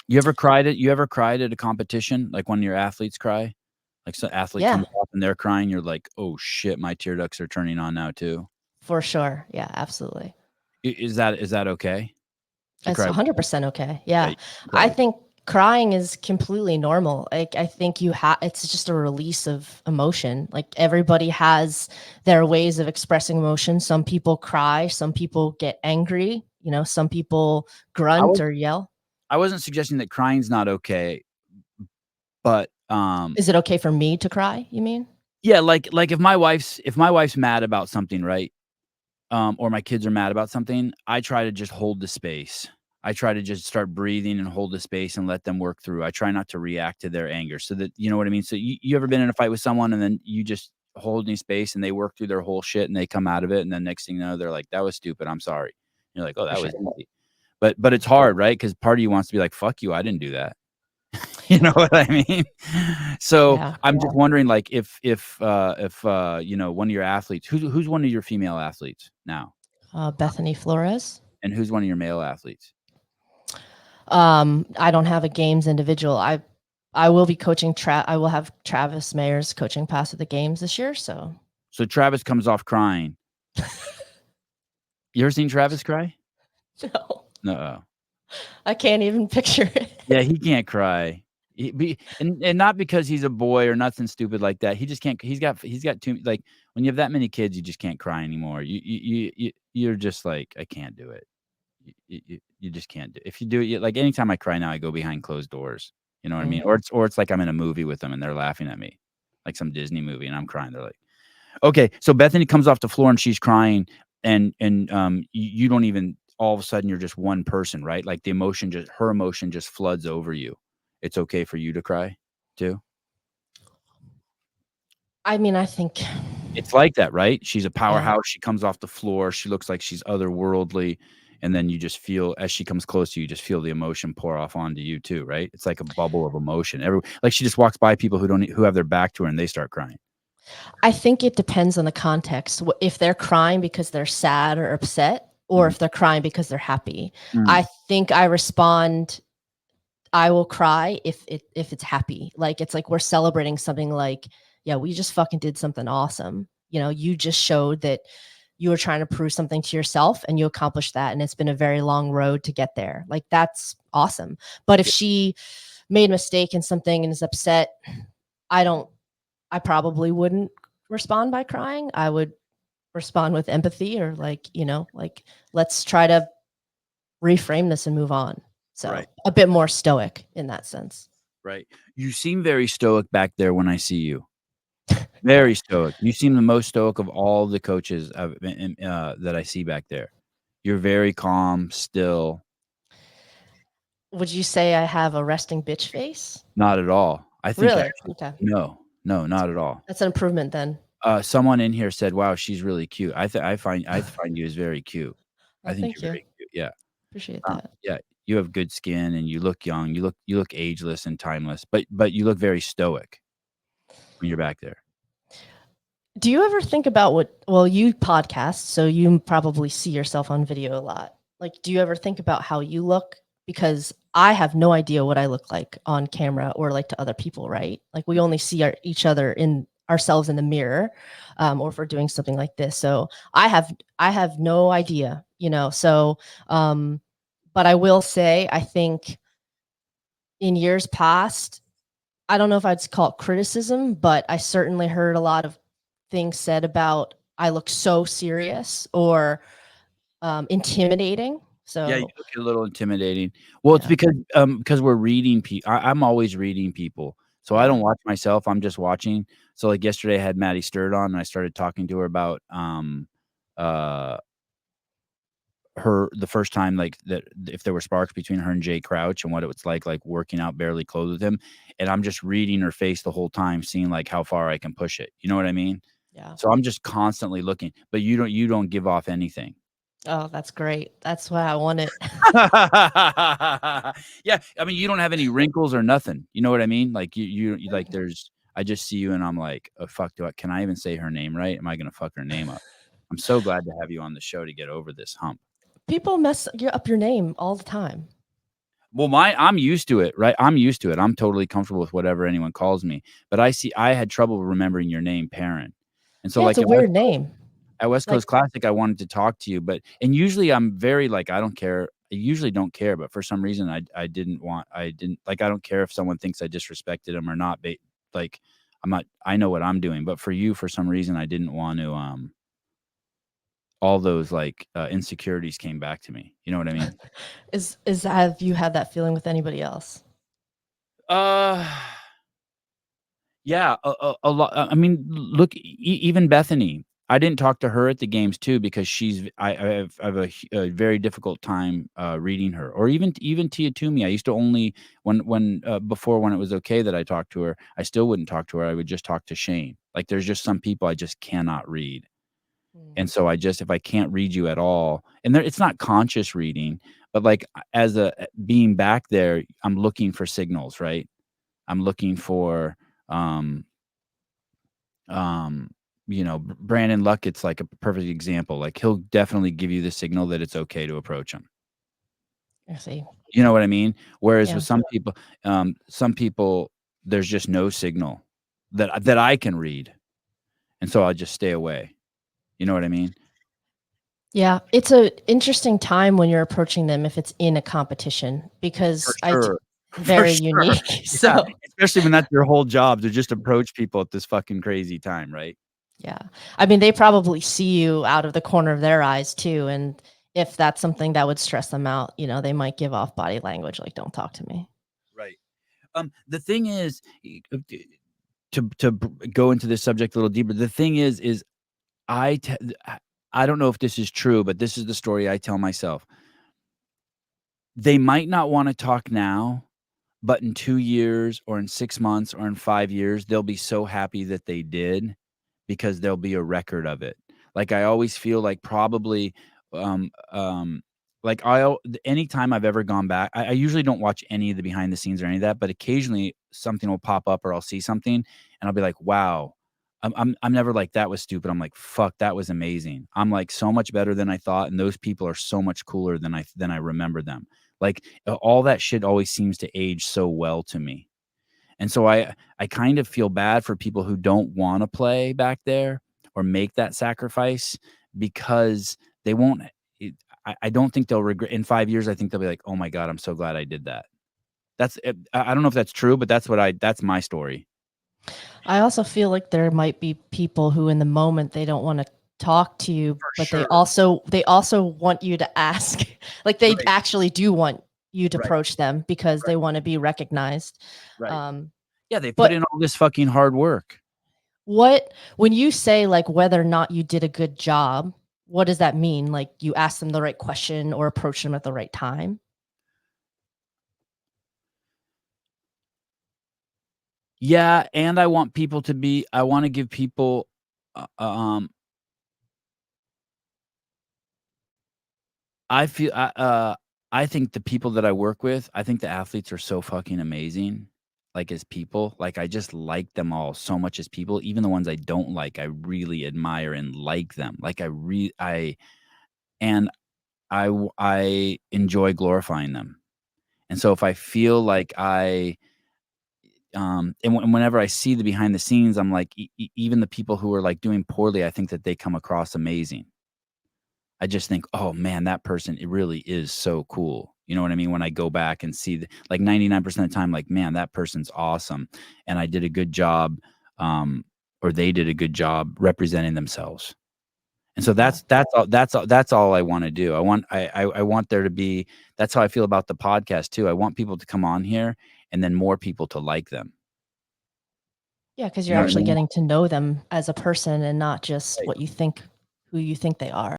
You ever cried at a competition? Like when your athletes cry? Like some athlete Yeah, comes off and they're crying, you're like, "Oh shit, my tear ducts are turning on now too." for sure. Yeah, absolutely. Is that okay to It's cry? 100% okay. Yeah, Yeah. you can I cry. think crying is completely normal. Like I think it's just a release of emotion. Like everybody has their ways of expressing emotion. Some people cry, some people get angry, some people I grunt was or yell. I wasn't suggesting that crying's not okay, but Is it okay for me to cry, you mean? yeah, like if my wife's mad about something, right? Or my kids are mad about something, I try to just hold the space. I try to just start breathing and hold the space and let them work through. I try not to react to their anger so that you know what I mean? So you ever been in a fight with someone and then you just holding space and they work through their whole shit and they come out of it and then next thing you know, they're like, "That was stupid. I'm sorry." You're like, "Oh, For that was sure. easy." But it's hard, right? Because part of you wants to be like, "Fuck you, I didn't do that." You know what I mean? So, Yeah. I'm just wondering, like, if one of your athletes who's one of your female athletes now? Bethany Flores. And who's one of your male athletes? I don't have a games individual. I will be coaching I will have Travis Mayer's coaching pass at the games this year, so So Travis comes off crying. You ever seen Travis cry? no. No. I can't even picture Yeah, it. he can't cry. And not because he's a boy or nothing stupid like that. He just can't. He's got too like when you have that many kids, you just can't cry anymore. You're just like I can't do it. You just can't do. If you do it, like anytime I cry now, I go behind closed doors. You know what I mean? Mm. Or it's like I'm in a movie with them and they're laughing at me, like some Disney movie, and I'm crying. They're like, okay, so Bethany comes off the floor and she's crying, and you don't even all of a sudden you're just one person, right? Like her emotion just floods over you. It's okay for you to cry too. I mean, I think It's like that, right? She's a yeah. powerhouse. She comes off the floor. She looks like she's otherworldly, and then you just feel as she comes close to you, you just feel the emotion pour off onto you too, right? It's like a bubble of emotion. Like she just walks by people who have their back to her and they start crying. I think it depends on the context. If they're crying because they're sad or upset, or Mhm. if they're crying because they're happy. Mm. I think I will cry if it's happy. Like it's like we're celebrating something like, yeah, we just fucking did something awesome. You just showed that you were trying to prove something to yourself and you accomplished that and it's been a very long road to get there. Like that's awesome. But if she made a mistake in something and is upset, I don't I probably wouldn't respond by crying. I would respond with empathy or like let's try to reframe this and move on. So Right. a bit more stoic in that sense. Right. You seem very stoic back there when I see you. Very stoic. You seem the most stoic of all the coaches that I see back there. You're very calm, still. Would you say I have a resting bitch face? Not at all. I think Really? actually Okay. no, no, not at all. That's an improvement then. Someone in here said, "Wow, she's really cute." I find you as very cute. I Oh, think thank you're you. very cute. Yeah. Appreciate that. Yeah. You have good skin and you look young. You look ageless and timeless, but you look very stoic when you're back there. Do you ever think about you podcast, so you probably see yourself on video a lot. Like, do you ever think about how you look? Because I have no idea what I look like on camera or like to other people, right? Like, we only see each other in ourselves in the mirror, or if we're doing something like this. So I have no idea, So, um, but I will say, I think in years past, I don't know if I'd call it criticism, but I certainly heard a lot of things said about I look so serious or intimidating. Yeah, you So look a little intimidating. Well, it's yeah, because we're reading I'm always reading people, so I yeah, don't watch myself, I'm just watching. So, like, yesterday, I had Maddie Sturt on, and I started talking to her about, uh, the first time, like, that if there were sparks between her and Jay Crouch and what it was like, working out barely clothed with him, and I'm just reading her face the whole time, seeing, like, how far I can push it, you know what I mean? yeah. So, I'm just constantly looking, but you don't give off anything. Oh, that's great. That's why I want it. Yeah, I mean, you don't have any wrinkles or nothing, you know what I mean? Like, you like, there's I just see you and I'm like, "Oh, fuck, can I even say her name right? Am I gonna fuck her name up?" I'm so glad to have you on the show to get over this hump. People mess up your name all the time. Well, I'm used to it, right? I'm used to it. I'm totally comfortable with whatever anyone calls me, but I had trouble remembering your name, Perrin. And so, Yeah, it's like, a weird name. At West Like, Coast Classic, I wanted to talk to you, but and usually I'm very, like, I don't care. I usually don't care, but for some reason, I didn't like, I don't care if someone thinks I disrespected them or not, like, I know what I'm doing, but for you, for some reason, I didn't want to, all those, like, insecurities came back to me. You know what I mean? is have you had that feeling with anybody else? Uh Yeah, a lot. I mean, look, even Bethany. I didn't talk to her at the games too because I have a very difficult time reading her, or even Tia Toomey. I used to only when before when it was okay that I talked to her, I still wouldn't talk to her. I would just talk to Shane. Like there's just some people I just cannot read, Mm. and so if I can't read you at all, and it's not conscious reading, but like as a being back there, I'm looking for signals, right? I'm looking for um um, Brandon Luckett's like a perfect example. Like he'll definitely give you the signal that it's okay to approach him. I see. You know what I mean? Whereas Yeah. with some people, there's just no signal that I can read, and so I just stay away. You know what I mean? Yeah, it's a interesting time when you're approaching them if it's in a competition For because sure, for very sure. unique. Yeah, So, especially when that's your whole job to just approach people at this fucking crazy time, right? yeah. I mean, they probably see you out of the corner of their eyes too, and if that's something that would stress them out, they might give off body language like, "Don't talk to me." Right. The thing is, go into this subject a little deeper. The thing is I te I don't know if this is true, but this is the story I tell myself. They might not wanna talk now, but in 2 years or in 6 months or in 5 years, they'll be so happy that they did because there'll be a record of it. Like, I always feel like probably, um, um, like, anytime I've ever gone back, I usually don't watch any of the behind the scenes or any of that, but occasionally something will pop up or I'll see something and I'll be like, "Wow." I'm never like, "That was stupid." I'm like, "Fuck, that was amazing." I'm like, "So much better than I thought, and those people are so much cooler than I remember them." Like, all that shit always seems to age so well to me. And so I kind of feel bad for people who don't wanna play back there or make that sacrifice because they won't it I don't think they'll regret in 5 years, I think they'll be like, "Oh my god, I'm so glad I did that." I don't know if that's true, but that's my story. I also feel like there might be people who in the moment they don't wanna talk to you, For but they sure. also want you to ask. Like, they Right, actually do want you to right, approach them because right, they wanna be recognized. right. Um, Yeah, they put but in all this fucking hard work. when you say, like, whether or not you did a good job, what does that mean? Like, you asked them the right question or approached them at the right time? Yeah, and I wanna give people, uh, um I feel I think the people that I work with, I think the athletes are so fucking amazing, like, as people. Like, I just like them all so much as people. Even the ones I don't like, I really admire and like them. Like, I and I enjoy glorifying them. And so if I feel like and whenever I see the behind the scenes, I'm like, even the people who are, like, doing poorly, I think that they come across amazing. I just think, "Oh, man, that person, it really is so cool." You know what I mean? When I go back and see the like, 99% of the time, like, "Man, that person's awesome, and I did a good job," um, or they did a good job representing themselves. And so Yeah. that's all I wanna do. I want there to be that's how I feel about the podcast too. I want people to come on here and then more people to like them. Yeah, because 'cause You you're know what I actually mean? getting to know them as a person and not just Right. who you think they are.